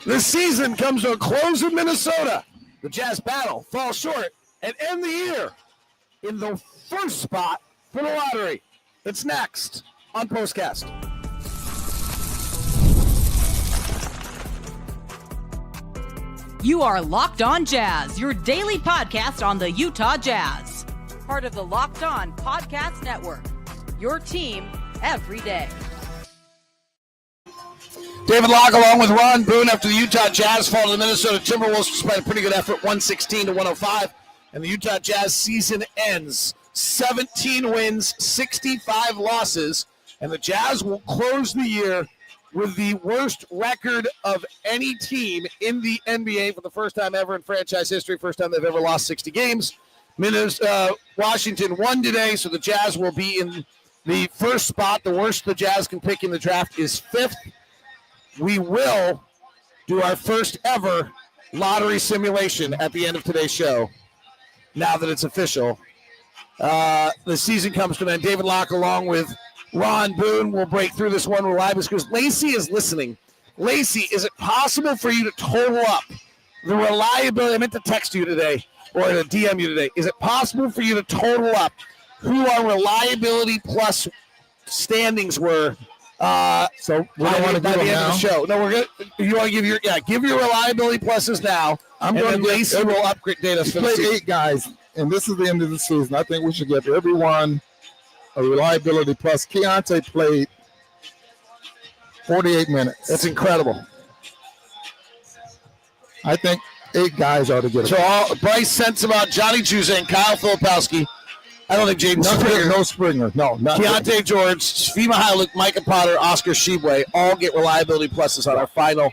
This season comes to a close in Minnesota. The Jazz battle, fall short, and end the year in the first spot for the lottery. It's next on POSTCAST. You are Locked On Jazz, your daily podcast on the Utah Jazz. Part of the Locked On Podcast Network, your team every day. David Locke along with Ron Boone after the Utah Jazz fall to the Minnesota Timberwolves despite a pretty good effort, 116-105. And the Utah Jazz season ends 17 wins, 65 losses. And the Jazz will close the year with the worst record of any team in the NBA for the first time ever in franchise history, first time they've ever lost 60 games. Washington won today, so the Jazz will be in the first spot. The worst the Jazz can pick in the draft is fifth. We will do our first ever lottery simulation at the end of today's show, now that it's official. The season comes to an end. David Locke along with Ron Boone will break through this one live because Lacey is listening. Lacey, is it possible for you to total up the reliability? I meant to text you today or to DM you today. Is it possible for you to total up who our reliability plus standings were? So we don't want to do by them the end now. of the show. No, we're good. You want to give your reliability pluses now. I'm going to Lacey will upgrade us for the played season. 8 guys, and this is the end of the season. I think we should give everyone a reliability plus. Keontae played 48 minutes. That's incredible. I think 8 guys ought to get it. So Bryce Sensabaugh, Johnny Juzang, and Kyle Filipowski. I don't think Jaden Springer. No Springer. No, not Keontae George, Svi Mihailovic, Micah Potter, Oscar Shibwe all get reliability pluses on our final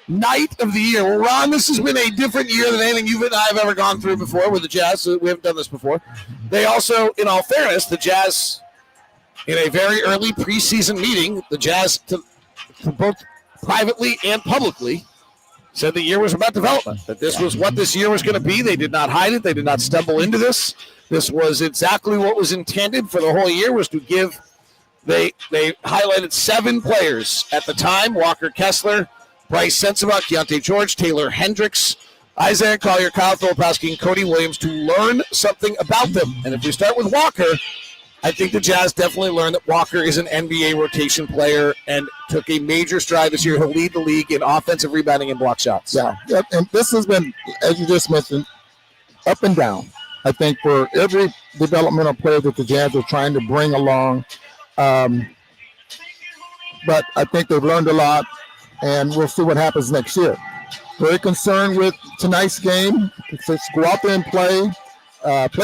night of the year. Well, Ron, this has been a different year than anything you and I have ever gone through before with the Jazz. So we haven't done this before. They also, in all fairness, the Jazz, in a very early preseason meeting, the Jazz, to both privately and publicly, said the year was about development, that this was what this year was going to be. They did not hide it. They did not stumble into this. This was exactly what was intended for the whole year, was to give – they highlighted 7 players at the time: Walker Kessler, Bryce Sensabaugh, Keontae George, Taylor Hendricks, Isaiah Collier, Kyle Filipowski, and Cody Williams to learn something about them. And if we start with Walker, I think the Jazz definitely learned that Walker is an NBA rotation player and took a major stride this year. He'll lead the league in offensive rebounding and block shots. Yeah, and this has been, as you just mentioned, up and down. I think for every developmental player that the Jazz are trying to bring along. But I think they've learned a lot, and we'll see what happens next year. Very concerned with tonight's game. Just go out there and play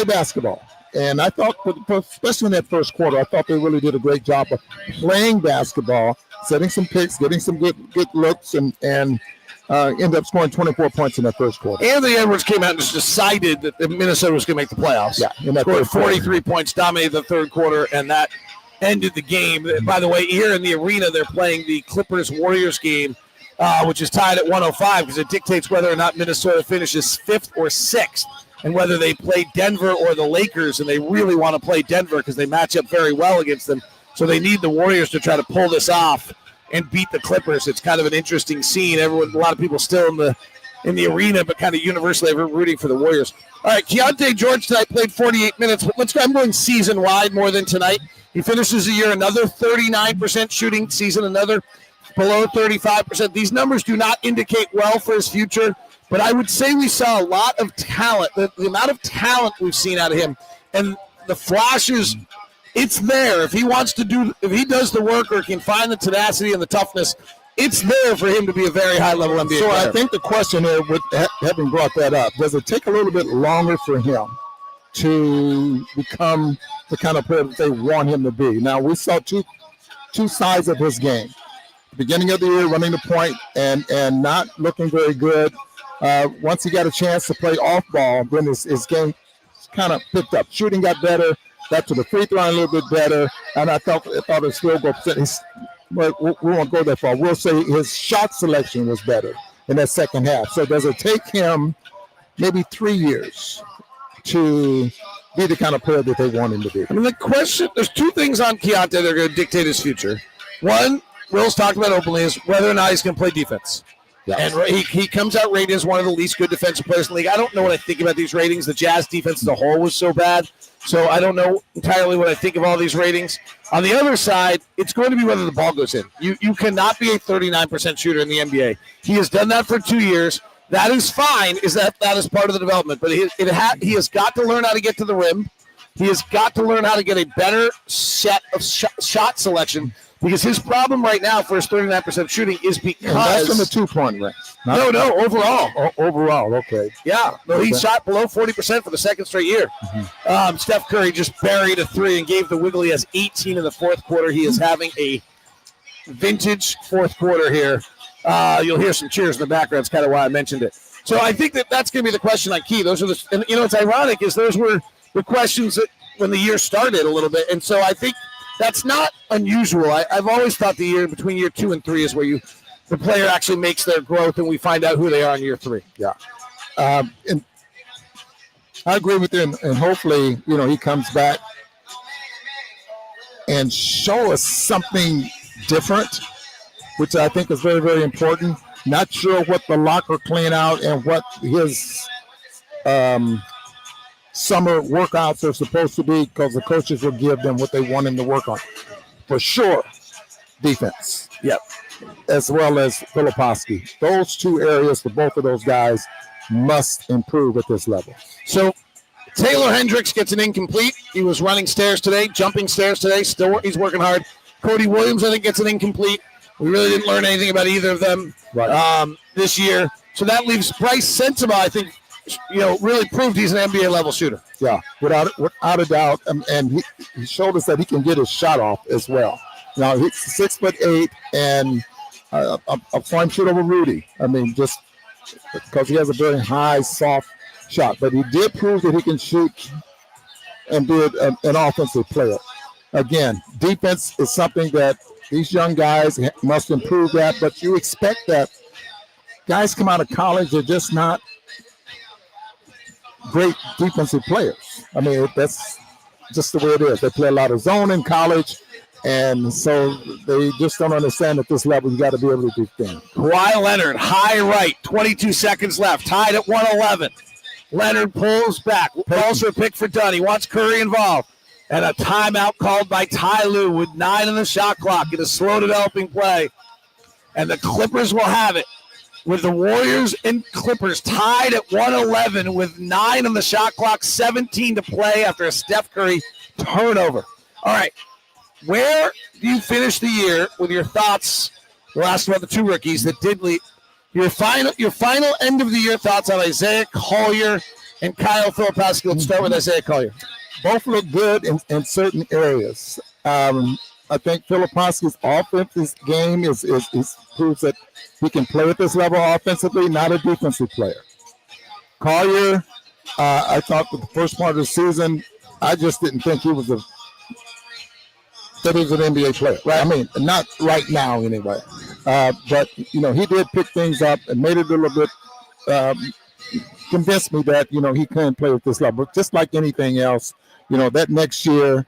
basketball. And I thought, especially in that first quarter, I thought they really did a great job of playing basketball, setting some picks, getting some good looks, and ended up scoring 24 points in that first quarter. Anthony Edwards came out and just decided that Minnesota was going to make the playoffs. Yeah, scored 43 points, dominated the third quarter, and that ended the game. By the way, here in the arena, they're playing the Clippers-Warriors game, which is tied at 105 because it dictates whether or not Minnesota finishes 5th or 6th. And whether they play Denver or the Lakers, and they really want to play Denver because they match up very well against them. So they need the Warriors to try to pull this off and beat the Clippers. It's kind of an interesting scene. A lot of people still in the arena, but kind of universally rooting for the Warriors. All right, Keontae George tonight played 48 minutes. But I'm going season-wide more than tonight. He finishes the year another 39% shooting season, another below 35%. These numbers do not indicate well for his future. But I would say we saw a lot of talent, the amount of talent we've seen out of him, and the flashes, it's there. If he does the work or can find the tenacity and the toughness, it's there for him to be a very high-level NBA player. I think the question here, with having brought that up, does it take a little bit longer for him to become the kind of player that they want him to be? Now, we saw two sides of his game. Beginning of the year, running the point and not looking very good. Once he got a chance to play off ball, then his game kind of picked up. Shooting got better, got to the free throw line a little bit better, and I thought his field goal percent. We won't go that far. We'll say his shot selection was better in that second half. So does it take him maybe 3 years to be the kind of player that they want him to be? I mean, the question, there's 2 things on Keontae that are going to dictate his future. One, Will's talked about openly, is whether or not he's going to play defense. Yeah. And he comes out rated as one of the least good defensive players in the league. I don't know what I think about these ratings. The Jazz defense as a whole was so bad, so I don't know entirely what I think of all these ratings. On the other side, it's going to be whether the ball goes in. You cannot be a 39% shooter in the NBA. He has done that for 2 years. That is fine. That is part of the development, but he has got to learn how to get to the rim. He has got to learn how to get a better set of shot selection. Because his problem right now for his 39% shooting is because... And that's in the 2-point range. No, overall. Overall, okay. Yeah, no, he shot below 40% for the second straight year. Mm-hmm. Steph Curry just buried a 3 and gave the Wiggly. He has 18 in the fourth quarter. He is having a vintage fourth quarter here. You'll hear some cheers in the background. That's kind of why I mentioned it. So I think that's going to be the question on Key. Those are and it's ironic is those were the questions that when the year started a little bit. And so I think that's not unusual. I've always thought the year between year 2 and 3 is where the player actually makes their growth and we find out who they are in year 3. Yeah. And I agree with you. And hopefully, he comes back and show us something different, which I think is very, very important. Not sure what the locker clean out and what his summer workouts are supposed to be, because the coaches will give them what they want him to work on. For sure, defense. Yep. As well as Filipowski. Those 2 areas for both of those guys must improve at this level. So Taylor Hendricks gets an incomplete. He was running stairs today, jumping stairs today. Still, he's working hard. Cody Williams, I think, gets an incomplete. We really didn't learn anything about either of them this year. So that leaves Bryce Sensabaugh, I think, really proved he's an NBA level shooter. Yeah, without a doubt. And he showed us that he can get his shot off as well. Now, he's 6'8" and a fine shoot over Rudy. I mean, just because he has a very high, soft shot. But he did prove that he can shoot and be an offensive player. Again, defense is something that these young guys must improve that. But you expect that guys come out of college, they're just not great defensive players. I mean, that's just the way it is. They play a lot of zone in college, and so they just don't understand at this level you got to be able to defend. Kawhi Leonard, high right, 22 seconds left, tied at 111. Leonard pulls back, also a pick for Dunn. He wants Curry involved. And a timeout called by Ty Lue with 9 on the shot clock in a slow developing play. And the Clippers will have it, with the Warriors and Clippers tied at 111 with 9 on the shot clock, 17 to play after a Steph Curry turnover. All right, where do you finish the year with your thoughts? We'll ask about the 2 rookies that did lead. Your final end of the year thoughts on Isaiah Collier and Kyle Filipowski. Let's start with Isaiah Collier. Both look good in certain areas. I think Filipowski's offensive game is proves that he can play at this level offensively, not a defensive player. Collier, I thought for the first part of the season, I just didn't think he was an NBA player. Right? I mean, not right now anyway. But he did pick things up and made it a little bit. Convinced me that he can play at this level, just like anything else. That next year,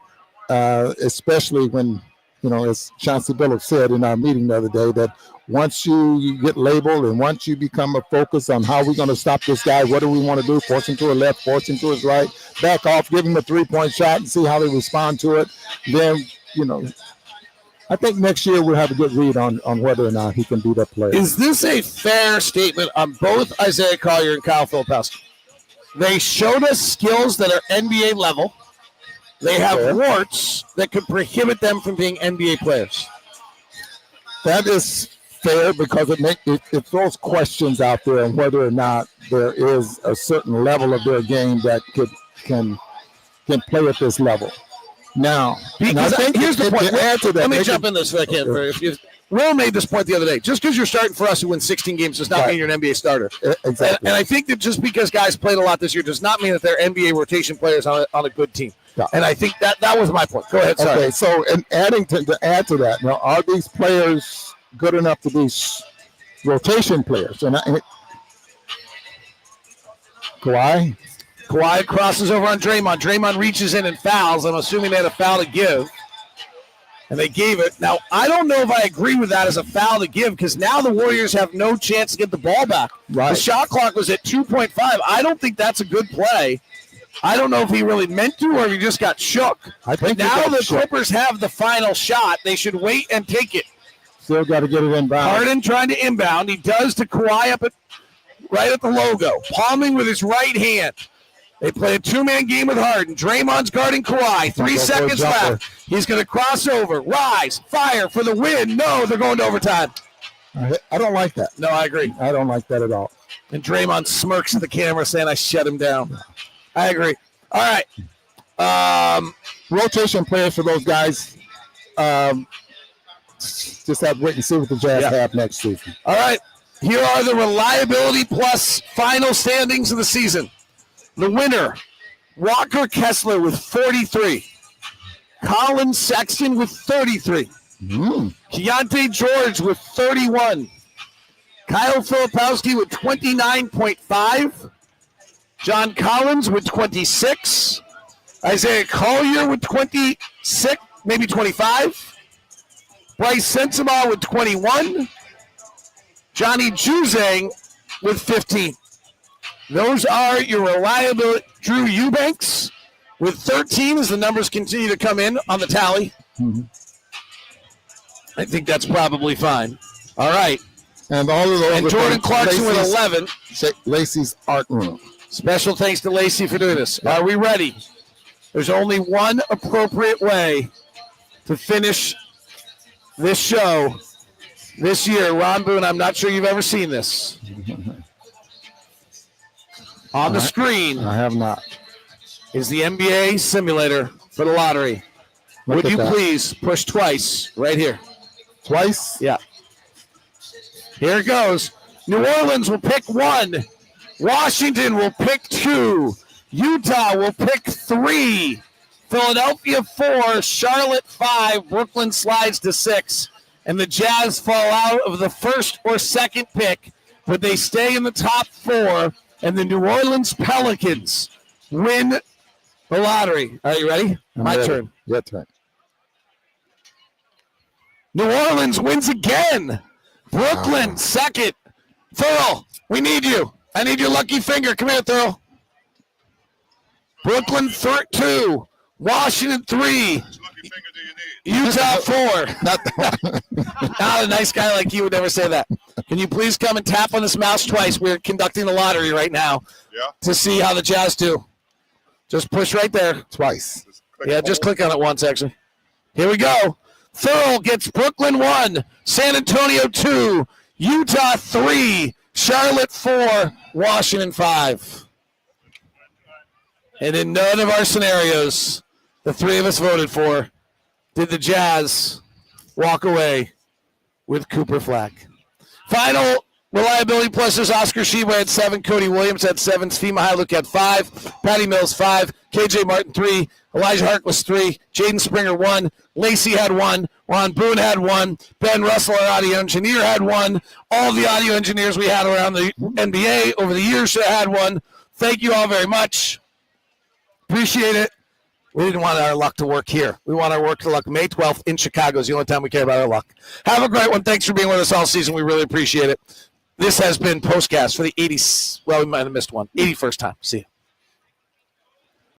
especially when as Chauncey Billups said in our meeting the other day, that once you get labeled and once you become a focus on how we're going to stop this guy, what do we want to do? Force him to the left, force him to his right, back off, give him a 3-point shot and see how they respond to it. Then, I think next year we'll have a good read on whether or not he can be that player. Is this a fair statement on both Isaiah Collier and Kyle Filipowski? They showed us skills that are NBA level. They have warts that could prohibit them from being NBA players. That is fair because it throws questions out there on whether or not there is a certain level of their game that can play at this level. Now, because I think here's the point. Add to that, let me jump in this if I can. Will made this point the other day. Just because you're starting for us who win 16 games does not mean you're an NBA starter. Exactly. And I think that just because guys played a lot this year does not mean that they're NBA rotation players on a good team. Yeah. And I think that was my point. Go ahead. Sorry. Okay. So, and to add to that, now are these players good enough to be rotation players? And Kawhi crosses over on Draymond. Draymond reaches in and fouls. I'm assuming they had a foul to give. And they gave it. Now, I don't know if I agree with that as a foul to give because now the Warriors have no chance to get the ball back. Right. The shot clock was at 2.5. I don't think that's a good play. I don't know if he really meant to or if he just got shook. I think now the Clippers have the final shot. They should wait and take it. Still got to get it inbound. Harden trying to inbound. He does to Kawhi up right at the logo. Palming with his right hand. They play a two-man game with Harden. Draymond's guarding Kawhi. 3 seconds left. He's going to cross over. Rise. Fire for the win. No, they're going to overtime. I don't like that. No, I agree. I don't like that at all. And Draymond smirks at the camera saying, I shut him down. I agree. All right. Rotation players for those guys. Just have to wait and see what the Jazz have next season. All right. Here are the reliability plus final standings of the season. The winner, Walker Kessler with 43. Colin Sexton with 33. Keontae George with 31. Kyle Filipowski with 29.5. John Collins with 26. Isaiah Collier with 26, maybe 25. Bryce Sensabaugh with 21. Johnny Juzang with 15. Those are your reliability. Drew Eubanks with 13 as the numbers continue to come in on the tally. I think that's probably fine. All right. And all of those. And Jordan Clarkson with 11. Lacey's art room. Special thanks to Lacey for doing this. Are we ready? There's only one appropriate way to finish this show this year. Ron Boone, I'm not sure you've ever seen this. On the screen. I have not. Is the NBA simulator for the lottery. Would you please push twice right here? Twice? Yeah. Here it goes. New Orleans will pick 1. Washington will pick 2. Utah will pick 3. Philadelphia 4. Charlotte 5. Brooklyn slides to 6. And the Jazz fall out of the first or second pick, but they stay in the top 4. And the New Orleans Pelicans win the lottery. Are you ready? My turn. Your turn. New Orleans wins again. Brooklyn, second. Thurl, we need you. I need your lucky finger. Come here, Thurl. Brooklyn, 2. Washington, 3. Utah, 4. Not a nice guy like you would never say that. Can you please come and tap on this mouse twice? We're conducting the lottery right now to see how the Jazz do. Just push right there. Twice. Just click on it once, actually. Here we go. Thurl gets Brooklyn 1, San Antonio 2, Utah 3, Charlotte 4, Washington 5. And in none of our scenarios, the 3 of us voted for, did the Jazz walk away with Cooper Flack. Final reliability pluses: Oscar Sheba had 7, Cody Williams had 7, Svi Mihайлuk had 5, Patty Mills 5, KJ Martin 3, Elijah Harkless 3, Jaden Springer 1, Lacey had 1, Ron Boone had 1, Ben Russell, our audio engineer, had 1. All the audio engineers we had around the NBA over the years should have had 1. Thank you all very much. Appreciate it. We didn't want our luck to work here. We want our work to luck. May 12th in Chicago is the only time we care about our luck. Have a great one. Thanks for being with us all season. We really appreciate it. This has been POSTCAST for the 80s. Well, we might have missed one. 81st time. See you.